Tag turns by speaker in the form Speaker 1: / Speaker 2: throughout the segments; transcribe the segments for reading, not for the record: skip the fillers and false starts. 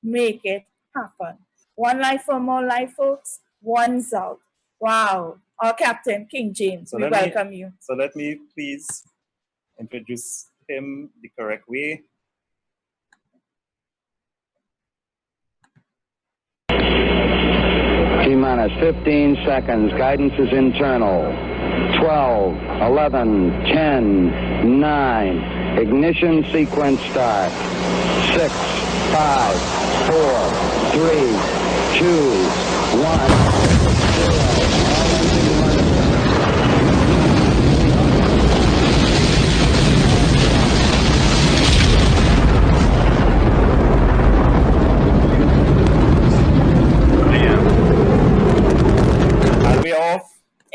Speaker 1: make it happen. One life for more life, folks. One's out. Wow. Our Captain, King James, we welcome you.
Speaker 2: So let me please introduce him the correct way.
Speaker 3: T-minus 15 seconds. Guidance is internal. 12, 11, 10, 9. Ignition sequence start. 6, 5, 4, 3, 2, 1.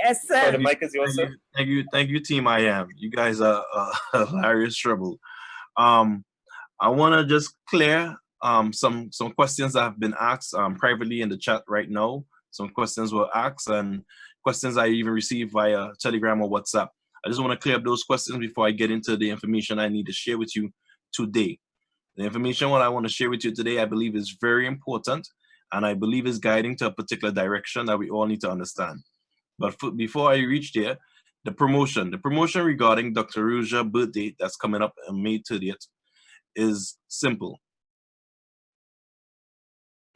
Speaker 1: Yes, sir.
Speaker 2: So the mic is yours, sir.
Speaker 4: Thank you, Team I Am. You guys are hilarious trouble. I want to just clear some questions that have been asked privately in the chat right now. Some questions were asked and questions I even received via Telegram or WhatsApp. I just want to clear up those questions before I get into the information I need to share with you today. The information what I want to share with you today, I believe is very important, and I believe is guiding to a particular direction that we all need to understand. But before I reach there, the promotion regarding Dr. Ruja's birthday that's coming up on May 30th is simple.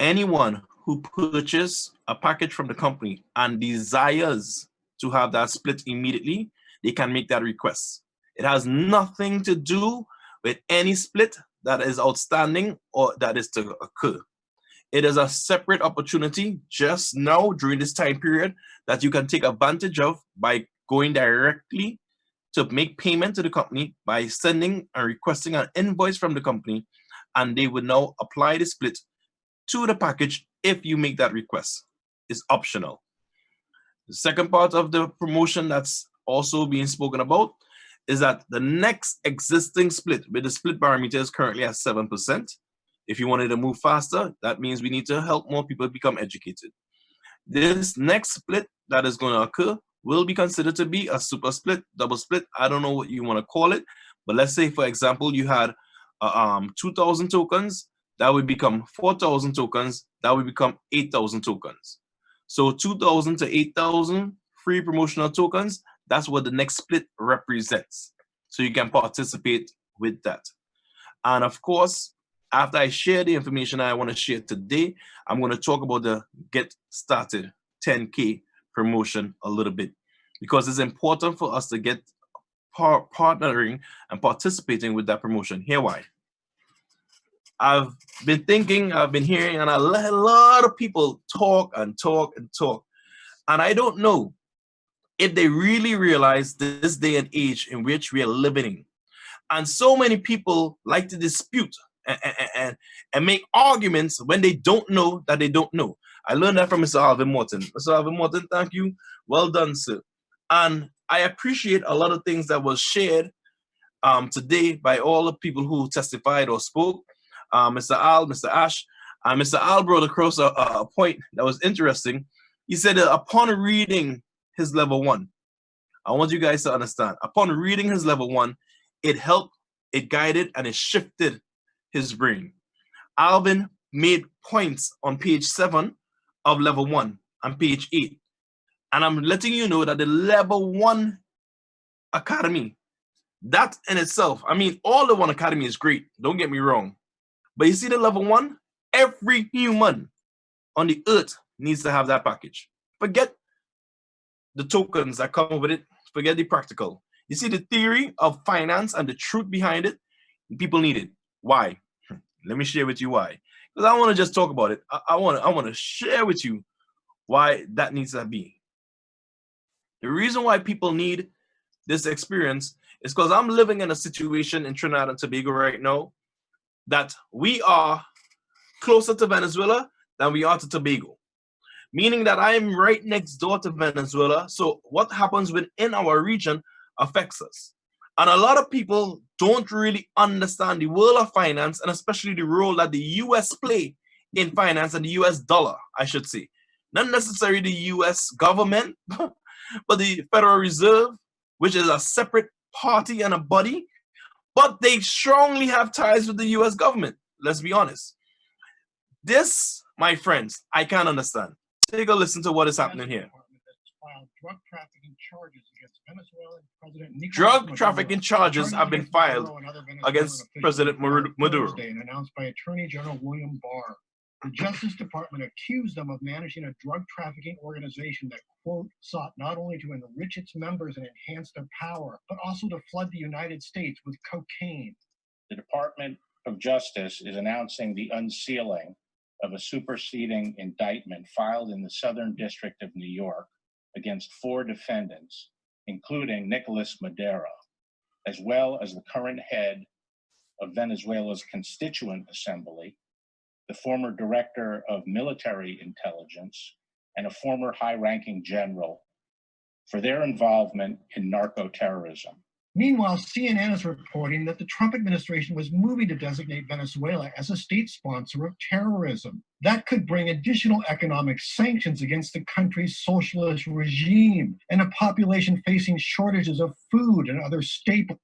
Speaker 4: Anyone who purchases a package from the company and desires to have that split immediately, they can make that request. It has nothing to do with any split that is outstanding or that is to occur. It is a separate opportunity just now during this time period that you can take advantage of by going directly to make payment to the company by sending and requesting an invoice from the company, and they will now apply the split to the package if you make that request. It's optional. The second part of the promotion that's also being spoken about is that the next existing split, with the split parameter is currently at 7%. If you wanted to move faster, that means we need to help more people become educated. This next split that is going to occur will be considered to be a super split, double split. I don't know what you want to call it, but let's say, for example, you had 2,000 tokens, that would become 4,000 tokens, that would become 8,000 tokens. So 2,000 to 8,000 free promotional tokens, that's what the next split represents. So you can participate with that. And of course, after I share the information I want to share today, I'm going to talk about the Get Started 10K promotion a little bit, because it's important for us to get partnering and participating with that promotion. Here why. I've been thinking, I've been hearing, and a lot of people talk and talk and talk. And I don't know if they really realize this day and age in which we are living in. And so many people like to dispute and make arguments when they don't know that they don't know. I learned that from Mr. Alvin Morton. Mr. Alvin Morton, thank you. Well done, sir. And I appreciate a lot of things that was shared today by all the people who testified or spoke. Mr. Al, Mr. Ash, Mr. Al brought across a point that was interesting. He said that upon reading his level 1, I want you guys to understand, upon reading his level 1, it helped, it guided, and it shifted his brain. Alvin made points on page 7 of level 1 and page 8. And I'm letting you know that the level 1 academy, that in itself, I mean, all the 1 academy is great, don't get me wrong. But you see the level 1, every human on the earth needs to have that package. Forget the tokens that come with it, forget the practical. You see the theory of finance and the truth behind it, people need it. Why? Let me share with you why. Because I want to just talk about it. I want to share with you why that needs to be. The reason why people need this experience is because I'm living in a situation in Trinidad and Tobago right now that we are closer to Venezuela than we are to Tobago. Meaning that I'm right next door to Venezuela. So what happens within our region affects us. And a lot of people don't really understand the world of finance, and especially the role that the US play in finance, and the US dollar, I should say. Not necessarily the US government, but the Federal Reserve, which is a separate party and a body, but they strongly have ties with the US government. Let's be honest. This, my friends, I can't understand. Take a listen to what is happening here.
Speaker 5: Drug trafficking charges against Venezuelan President
Speaker 4: Drug trafficking charges have been filed against President Maduro.
Speaker 5: And announced by Attorney General William Barr. The Justice Department accused them of managing a drug trafficking organization that, quote, sought not only to enrich its members and enhance their power, but also to flood the United States with cocaine.
Speaker 6: The Department of Justice is announcing the unsealing of a superseding indictment filed in the Southern District of New York against 4 defendants, including Nicolas Maduro, as well as the current head of Venezuela's Constituent Assembly, the former director of military intelligence, and a former high-ranking general for their involvement in narco-terrorism.
Speaker 5: Meanwhile, CNN is reporting that the Trump administration was moving to designate Venezuela as a state sponsor of terrorism. That could bring additional economic sanctions against the country's socialist regime and a population facing shortages of food and other staples.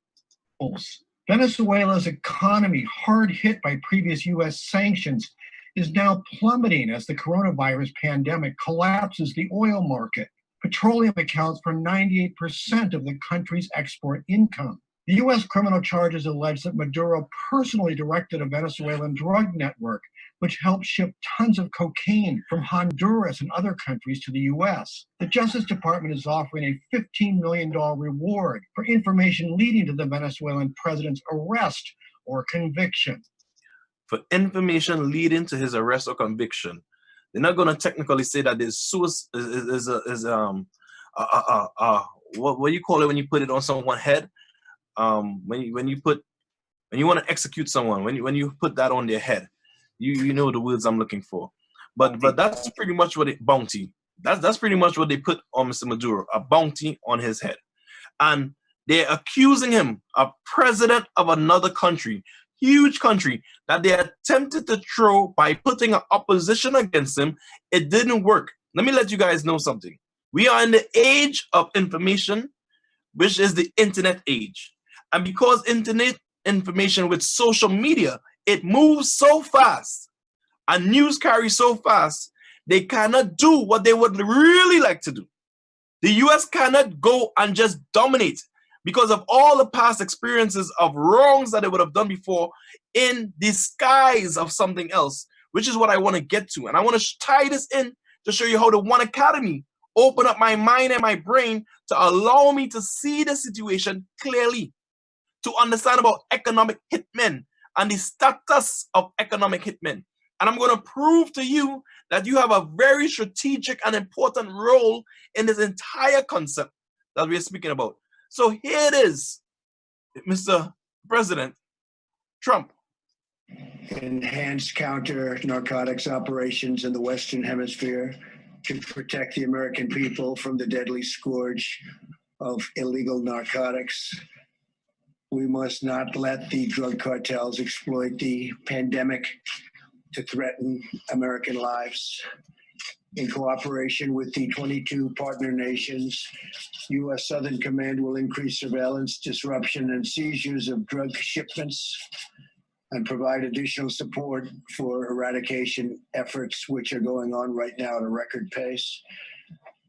Speaker 5: Venezuela's economy, hard hit by previous U.S. sanctions, is now plummeting as the coronavirus pandemic collapses the oil market. Petroleum accounts for 98% of the country's export income. The U.S. criminal charges allege that Maduro personally directed a Venezuelan drug network, which helped ship tons of cocaine from Honduras and other countries to the U.S. The Justice Department is offering a $15 million reward for information leading to the Venezuelan president's arrest or conviction.
Speaker 4: For information leading to his arrest or conviction. They're not going to technically say that there's what do you call it when you put it on someone's head? When you want to execute someone, when you put that on their head, you know the words I'm looking for. But that's pretty much what it bounty. That's pretty much what they put on Mr. Maduro, a bounty on his head, and they're accusing him, a president of another country, huge country, that they attempted to throw by putting an opposition against him. It didn't work. Let me let you guys know something. We are in the age of information, which is the internet age. And because internet information with social media, it moves so fast and news carries so fast, they cannot do what they would really like to do. The US cannot go and just dominate because of all the past experiences of wrongs that they would have done before in disguise of something else, which is what I want to get to. And I want to tie this in to show you how the One Academy opened up my mind and my brain to allow me to see the situation clearly, to understand about economic hitmen and the status of economic hitmen. And I'm going to prove to you that you have a very strategic and important role in this entire concept that we're speaking about. So here it is, Mr. President Trump.
Speaker 7: Enhanced counter-narcotics operations in the Western Hemisphere to protect the American people from the deadly scourge of illegal narcotics. We must not let the drug cartels exploit the pandemic to threaten American lives. In cooperation with the 22 partner nations, U.S. Southern Command will increase surveillance, disruption, and seizures of drug shipments and provide additional support for eradication efforts, which are going on right now at a record pace.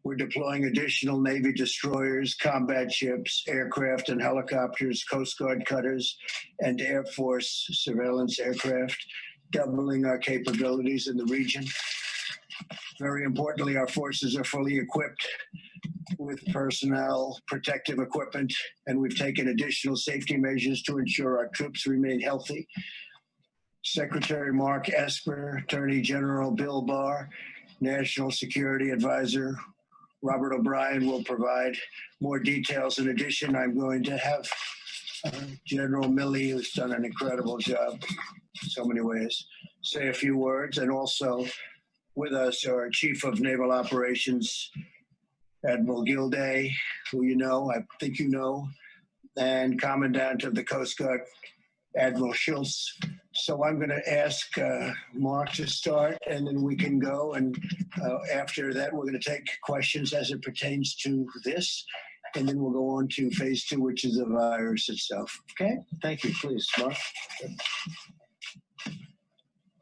Speaker 7: We're deploying additional Navy destroyers, combat ships, aircraft and helicopters, Coast Guard cutters, and Air Force surveillance aircraft, doubling our capabilities in the region. Very importantly, our forces are fully equipped with personnel, protective equipment, and we've taken additional safety measures to ensure our troops remain healthy. Secretary Mark Esper, Attorney General Bill Barr, National Security Advisor Robert O'Brien will provide more details. In addition, I'm going to have General Milley, who's done an incredible job in so many ways, say a few words. And also with us, our Chief of Naval Operations, Admiral Gilday, who you know, I think you know, and Commandant of the Coast Guard, Admiral Schultz. So I'm going to ask Mark to start, and then we can go. And after that, we're going to take questions as it pertains to this, and then we'll go on to phase 2, which is the virus itself. Okay? Thank you. Please, Mark.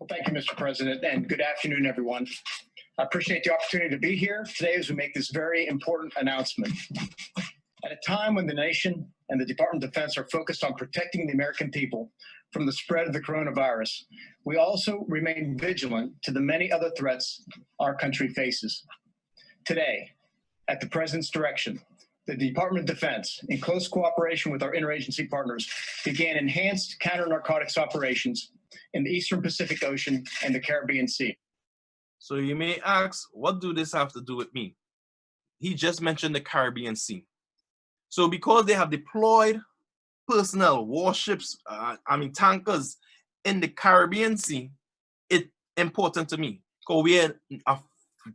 Speaker 8: Well, thank you, Mr. President, and good afternoon, everyone. I appreciate the opportunity to be here today as we make this very important announcement. At a time when the nation and the Department of Defense are focused on protecting the American people from the spread of the coronavirus, we also remain vigilant to the many other threats our country faces. Today, at the President's direction, the Department of Defense, in close cooperation with our interagency partners, began enhanced counter-narcotics operations in the Eastern Pacific Ocean and the Caribbean Sea.
Speaker 4: So you may ask, what do this have to do with me? He just mentioned the Caribbean Sea. So because they have deployed personnel, warships, tankers in the Caribbean Sea, it's important to me because we are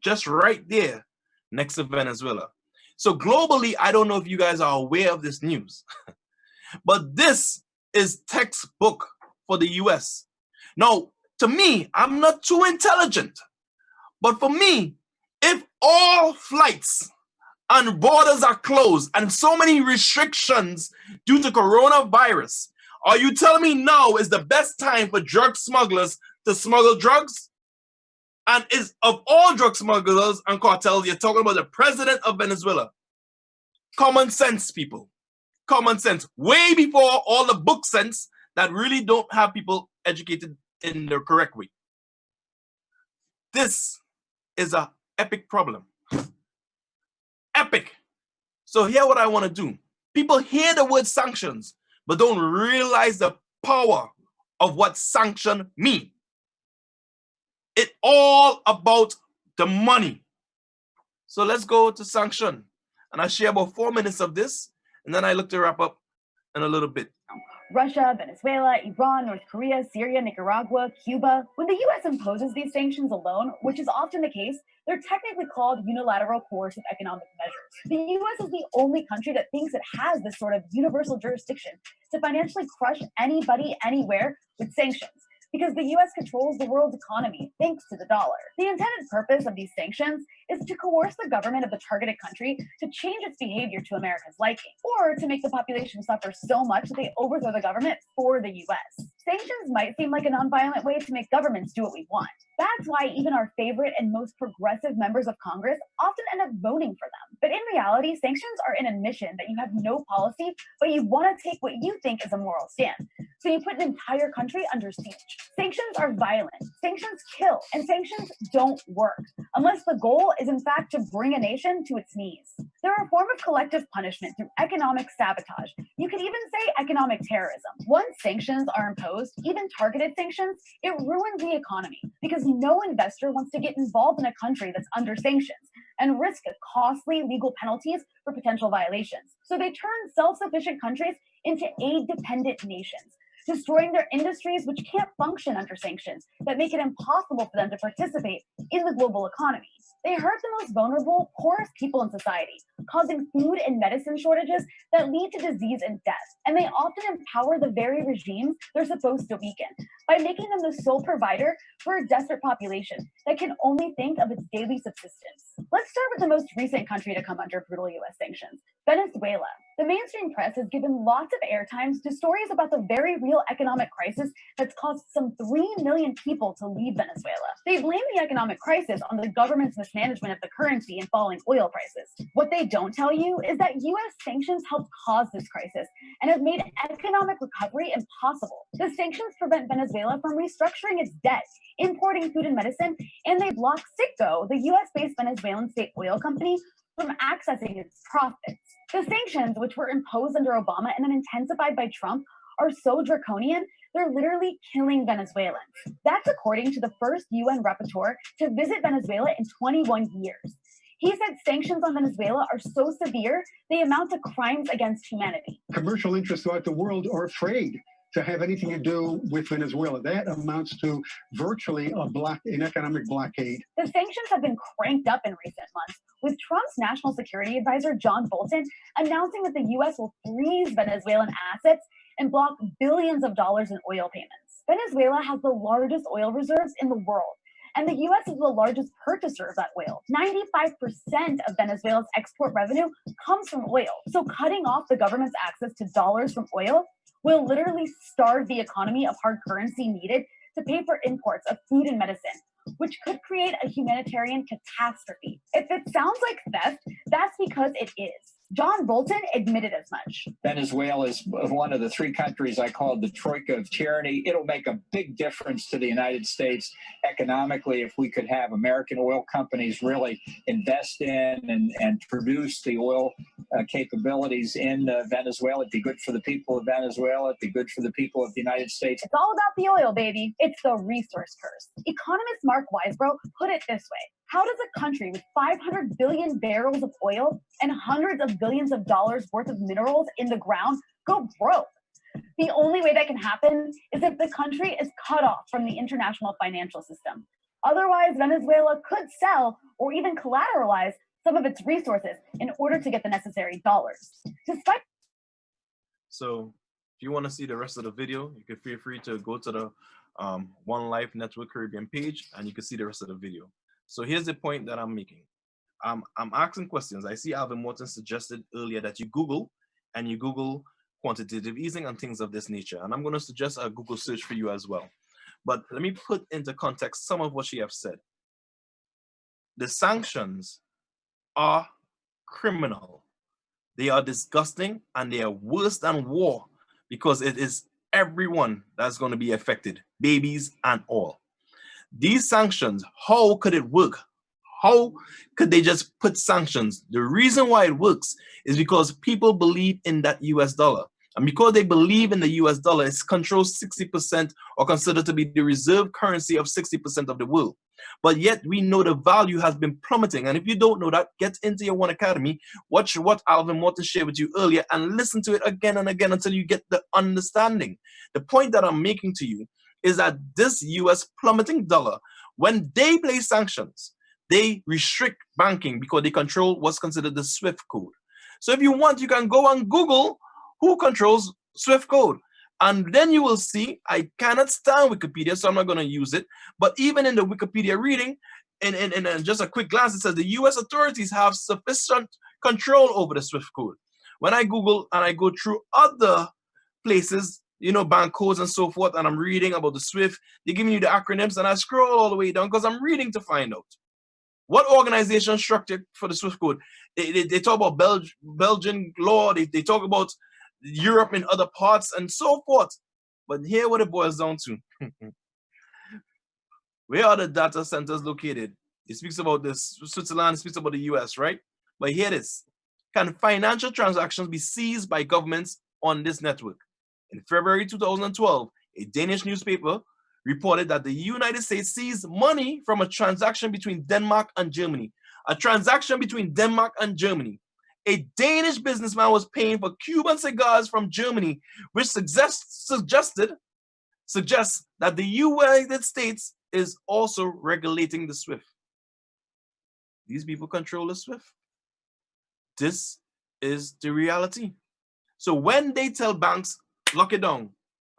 Speaker 4: just right there next to Venezuela. So globally, I don't know if you guys are aware of this news, but this is textbook for the US. Now, to me, I'm not too intelligent, but for me, if all flights and borders are closed and so many restrictions due to coronavirus, are you telling me now is the best time for drug smugglers to smuggle drugs? And is of all drug smugglers and cartels, you're talking about the president of Venezuela. Common sense, people. Common sense. Way before all the book sense that really don't have people educated in the correct way. This is an epic problem. Epic. So here what I want to do. People hear the word sanctions, but don't realize the power of what sanction mean. It's all about the money. So let's go to sanction. And I share about 4 minutes of this, and then I look to wrap up in a little bit.
Speaker 9: Russia, Venezuela, Iran, North Korea, Syria, Nicaragua, Cuba. When the US imposes these sanctions alone, which is often the case, they're technically called unilateral coercive economic measures. The US is the only country that thinks it has this sort of universal jurisdiction to financially crush anybody, anywhere with sanctions, because the US controls the world's economy thanks to the dollar. The intended purpose of these sanctions is to coerce the government of the targeted country to change its behavior to America's liking, or to make the population suffer so much that they overthrow the government for the US. Sanctions might seem like a nonviolent way to make governments do what we want. That's why even our favorite and most progressive members of Congress often end up voting for them. But in reality, sanctions are an admission that you have no policy, but you want to take what you think is a moral stand. So you put an entire country under siege. Sanctions are violent, sanctions kill, and sanctions don't work unless the goal is in fact to bring a nation to its knees. They're a form of collective punishment through economic sabotage. You could even say economic terrorism. Once sanctions are imposed, even targeted sanctions, it ruins the economy because no investor wants to get involved in a country that's under sanctions and risk costly legal penalties for potential violations. So they turn self-sufficient countries into aid-dependent nations, destroying their industries which can't function under sanctions that make it impossible for them to participate in the global economy. They hurt the most vulnerable, poorest people in society, causing food and medicine shortages that lead to disease and death. And they often empower the very regimes they're supposed to weaken by making them the sole provider for a desperate population that can only think of its daily subsistence. Let's start with the most recent country to come under brutal US sanctions, Venezuela. The mainstream press has given lots of airtime to stories about the very real economic crisis that's caused some 3 million people to leave Venezuela. They blame the economic crisis on the government's mismanagement of the currency and falling oil prices. What they don't tell you is that US sanctions helped cause this crisis and have made economic recovery impossible. The sanctions prevent Venezuela from restructuring its debt, importing food and medicine, and they block Citgo, the US-based Venezuelan state oil company, from accessing its profits. The sanctions, which were imposed under Obama and then intensified by Trump, are so draconian, they're literally killing Venezuelans. That's according to the first UN rapporteur to visit Venezuela in 21 years. He said sanctions on Venezuela are so severe, they amount to crimes against humanity.
Speaker 10: Commercial interests throughout the world are afraid to have anything to do with Venezuela. That amounts to virtually an economic blockade.
Speaker 9: The sanctions have been cranked up in recent months, with Trump's national security advisor, John Bolton, announcing that the U.S. will freeze Venezuelan assets and block billions of dollars in oil payments. Venezuela has the largest oil reserves in the world, and the U.S. is the largest purchaser of that oil. 95% of Venezuela's export revenue comes from oil. So cutting off the government's access to dollars from oil will literally starve the economy of hard currency needed to pay for imports of food and medicine, which could create a humanitarian catastrophe. If it sounds like theft, that's because it is. John Bolton admitted as much.
Speaker 11: Venezuela is one of the three countries I call the troika of tyranny. It'll make a big difference to the United States economically if we could have American oil companies really invest in and produce the oil capabilities in Venezuela. It'd be good for the people of Venezuela. It'd be good for the people of the United States.
Speaker 9: It's all about the oil, baby. It's the resource curse. Economist Mark Weisbrot put it this way. How does a country with 500 billion barrels of oil and hundreds of billions of dollars worth of minerals in the ground go broke? The only way that can happen is if the country is cut off from the international financial system. Otherwise, Venezuela could sell or even collateralize some of its resources in order to get the necessary dollars. Despite
Speaker 4: So if you want to see the rest of the video, you can feel free to go to the One Life Network Caribbean page and you can see the rest of the video. So here's the point that I'm making. I'm asking questions. I see Alvin Morton suggested earlier that you Google quantitative easing and things of this nature. And I'm going to suggest a Google search for you as well. But let me put into context some of what she has said. The sanctions are criminal. They are disgusting and they are worse than war because it is everyone that's going to be affected, babies and all. These sanctions, how could it work? How could they just put sanctions? The reason why it works is because people believe in that US dollar. And because they believe in the US dollar, it controls 60% or considered to be the reserve currency of 60% of the world. But yet we know the value has been plummeting. And if you don't know that, get into your One Academy, watch what Alvin Morton shared with you earlier and listen to it again and again until you get the understanding. The point that I'm making to you is that this US plummeting dollar, when they place sanctions, they restrict banking because they control what's considered the SWIFT code. So if you want, you can go and Google who controls SWIFT code. And then you will see, I cannot stand Wikipedia, so I'm not going to use it. But even in the Wikipedia reading, in just a quick glance, it says the US authorities have sufficient control over the SWIFT code. When I Google and I go through other places, you know, bank codes and so forth, and I'm reading about the SWIFT, they're giving you the acronyms, and I scroll all the way down because I'm reading to find out. What organization structured for the SWIFT code? They talk about Belgian law, they talk about Europe and other parts and so forth. But here what it boils down to. Where are the data centers located? It speaks about this, Switzerland, it speaks about the US, right? But here it is. Can financial transactions be seized by governments on this network? In February 2012, a Danish newspaper reported that the United States seized money from a transaction between Denmark and Germany. A transaction between Denmark and Germany. A Danish businessman was paying for Cuban cigars from Germany, which suggests that the United States is also regulating the SWIFT. These people control the SWIFT. This is the reality. So when they tell banks, lock it down,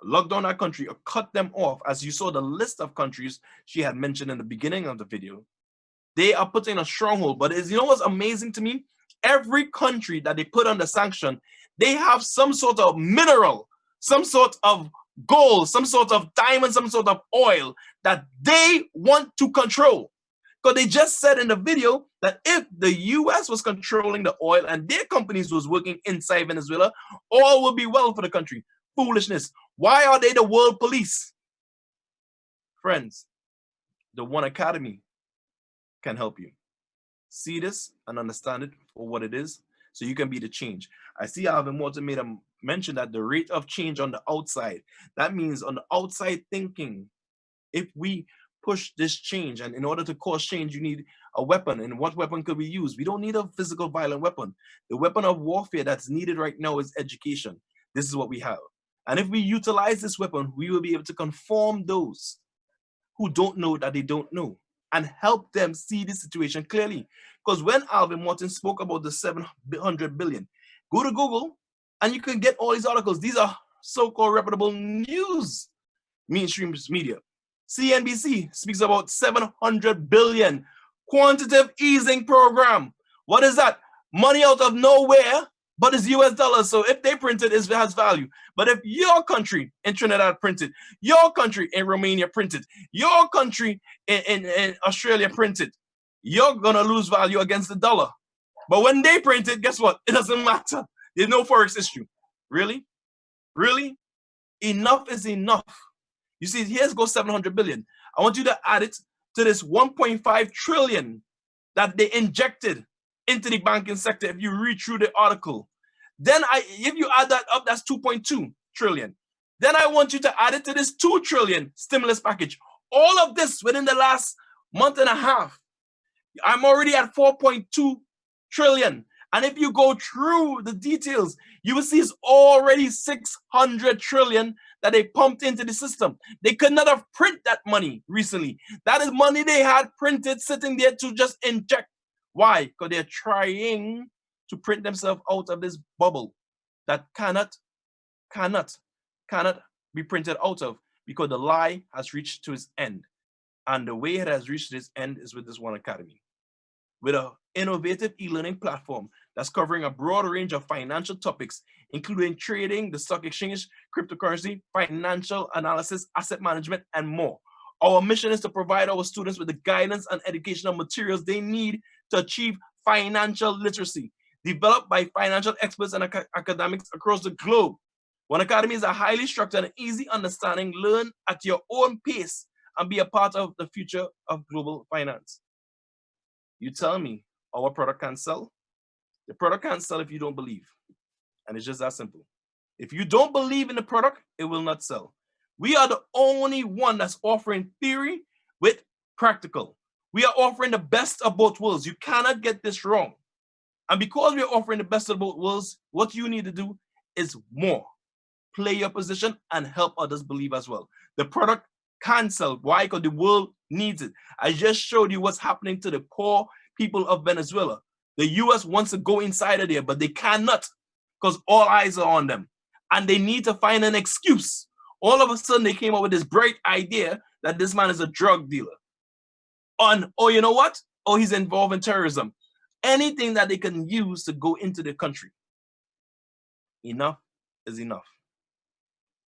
Speaker 4: lock down that country, or cut them off, as you saw the list of countries she had mentioned in the beginning of the video, they are putting a stronghold. But you know what's amazing to me? Every country that they put under sanction, they have some sort of mineral, some sort of gold, some sort of diamond, some sort of oil that they want to control. Because they just said in the video that if the US was controlling the oil and their companies was working inside Venezuela, all would be well for the country. Foolishness. Why are they the world police? Friends, the One Academy can help you see this and understand it for what it is so you can be the change. I see Alvin Morton made a mention that the rate of change on the outside, that means on the outside thinking, if we push this change, and in order to cause change, you need a weapon. And what weapon could we use? We don't need a physical violent weapon. The weapon of warfare that's needed right now is education. This is what we have. And if we utilize this weapon, we will be able to conform those who don't know that they don't know and help them see the situation clearly. Because when Alvin Morton spoke about the 700 billion, go to Google and you can get all these articles. These are so-called reputable news, mainstream media. CNBC speaks about 700 billion quantitative easing program. What is that? Money out of nowhere but it's US dollars. So if they print it, it has value. But if your country in Trinidad printed, your country in Romania printed, your country in Australia printed, you're gonna lose value against the dollar. But when they print it, guess what? It doesn't matter. There's no forex issue. Really? Really? Enough is enough. You see, here's go 700 billion. I want you to add it to this 1.5 trillion that they injected into the banking sector. If you read through the article, then if you add that up, that's 2.2 trillion. Then I want you to add it to this 2 trillion stimulus package. All of this within the last month and a half. I'm already at 4.2 trillion. And if you go through the details, you will see it's already 600 trillion that they pumped into the system. They could not have printed that money recently. That is money they had printed sitting there to just inject. Why? Because they're trying to print themselves out of this bubble that cannot be printed out of, because the lie has reached to its end. And the way it has reached its end is with this One Academy, with an innovative e-learning platform that's covering a broad range of financial topics, including trading, the stock exchange, cryptocurrency, financial analysis, asset management, and more. Our mission is to provide our students with the guidance and educational materials they need to achieve financial literacy, developed by financial experts and academics across the globe. One Academy is a highly structured and easy understanding. Learn at your own pace and be a part of the future of global finance. You tell me our product can't sell? The product can't sell if you don't believe. And it's just that simple. If you don't believe in the product, it will not sell. We are the only one that's offering theory with practical. We are offering the best of both worlds. You cannot get this wrong. And because we are offering the best of both worlds, what you need to do is more. Play your position and help others believe as well. The product can sell. Why? Because the world needs it. I just showed you what's happening to the poor people of Venezuela. The US wants to go inside of there, but they cannot, because all eyes are on them. And they need to find an excuse. All of a sudden, they came up with this bright idea that this man is a drug dealer. Oh, you know what? Oh, he's involved in terrorism. Anything that they can use to go into the country. Enough is enough.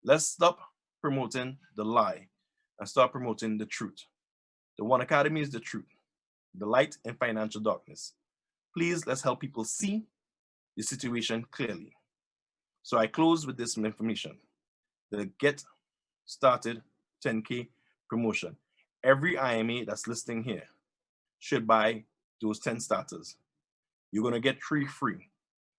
Speaker 4: Let's stop promoting the lie and start promoting the truth. The One Academy is the truth, the light in financial darkness. Please, let's help people see the situation clearly. So I close with this information. The Get Started 10K promotion. Every IMA that's listing here should buy those 10 starters. You're going to get 3 free.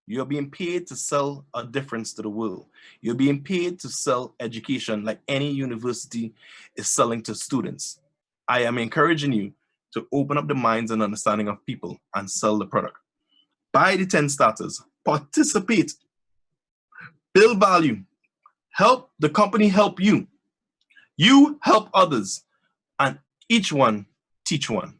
Speaker 4: You're being paid to sell a difference to the world. You're being paid to sell education like any university is selling to students. I am encouraging you to open up the minds and understanding of people and sell the product. Buy the 10 starters, participate, build value, help the company help you. You help others, and each one teach one.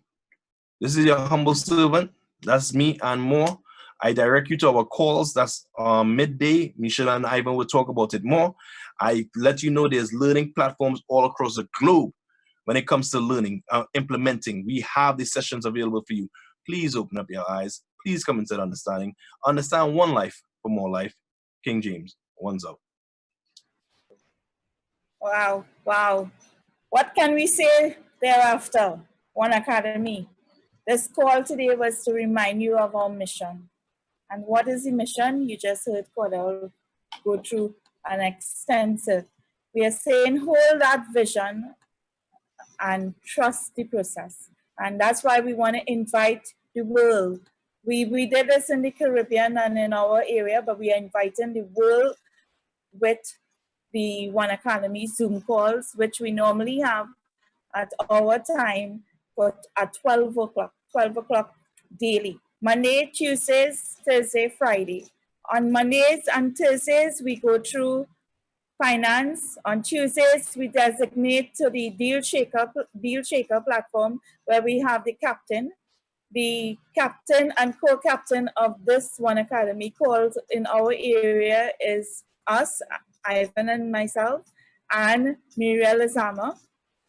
Speaker 4: This is your humble servant. That's me and more. I direct you to our calls. That's midday. Michelle and Ivan will talk about it more. I let you know there's learning platforms all across the globe when it comes to learning, implementing. We have these sessions available for you. Please open up your eyes. Please come into the understanding. Understand one life for more life. King James, one's out.
Speaker 1: Wow, wow. What can we say thereafter? One Academy. This call today was to remind you of our mission. And what is the mission? You just heard Cordell go through an extensive. We are saying hold that vision and trust the process. And that's why we want to invite the world. We did this in the Caribbean and in our area, but we are inviting the world with the One Academy Zoom calls, which we normally have at our time, but at 12 o'clock daily. Monday, Tuesdays, Thursday, Friday. On Mondays and Thursdays, we go through finance. On Tuesdays, we designate to the Deal Shaker platform, where we have the captain. The captain and co-captain of this One Academy called in our area is us, Ivan and myself, and Muriel Azama.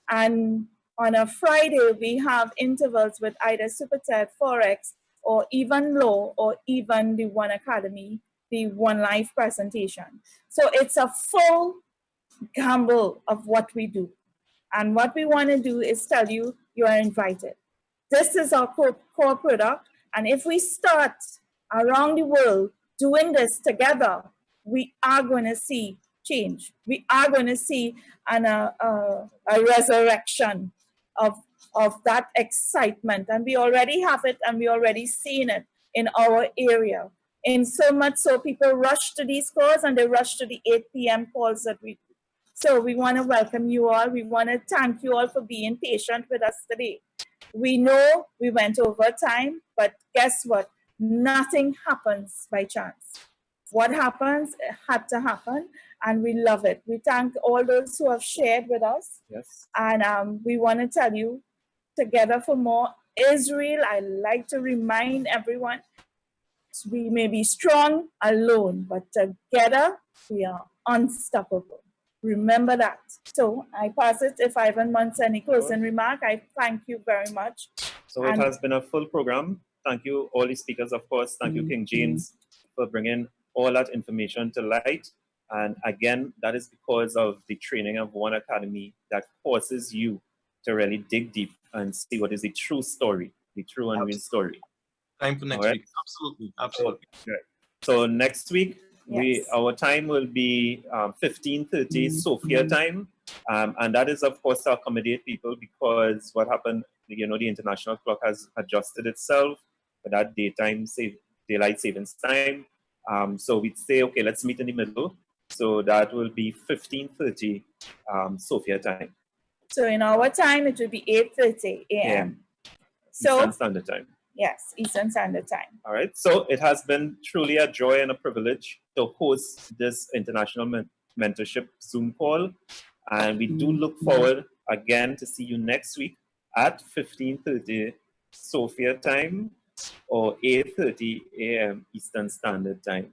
Speaker 1: And on a Friday, we have intervals with either Super TED, Forex, or even Law, or even the One Academy the One Life presentation. So it's a full gamble of what we do. And what we want to do is tell you, you are invited. This is our core product. And if we start around the world doing this together, we are going to see change. We are going to see a resurrection of that excitement. And we already have it, and we already seen it in our area. In so much so people rush to these calls, and they rush to the 8 p.m. calls that we do. So we want to welcome you all. We want to thank you all for being patient with us today. We know we went over time, but guess what? Nothing happens by chance. What happens, it had to happen, and we love it. We thank all those who have shared with us.
Speaker 2: Yes.
Speaker 1: And we want to tell you, together for more Israel, I like to remind everyone, we may be strong alone, but together we are unstoppable. Remember that. So I pass it if Ivan wants any closing remark. I thank you very much.
Speaker 2: So it has been a full program. Thank you, all the speakers, of course. Thank you, King James, for bringing all that information to light. And again, that is because of the training of One Academy that forces you to really dig deep and see what is the true story, the true and real story.
Speaker 4: Time for next week. Absolutely. Absolutely.
Speaker 2: So next week,
Speaker 1: yes,
Speaker 2: our time will be 15:30 Sophia time. And that is, of course, to accommodate people, because what happened, you know, the international clock has adjusted itself for that daylight savings time. So we'd say, okay, let's meet in the middle. So that will be 15:30 Sophia time.
Speaker 1: So in our time, it will be 8:30 a.m. So
Speaker 2: Eastern Standard Time.
Speaker 1: Yes, Eastern Standard Time.
Speaker 2: All right. So it has been truly a joy and a privilege to host this international mentorship Zoom call. And we do look forward again to see you next week at 15:30 Sophia time or 8:30 a.m. Eastern Standard Time.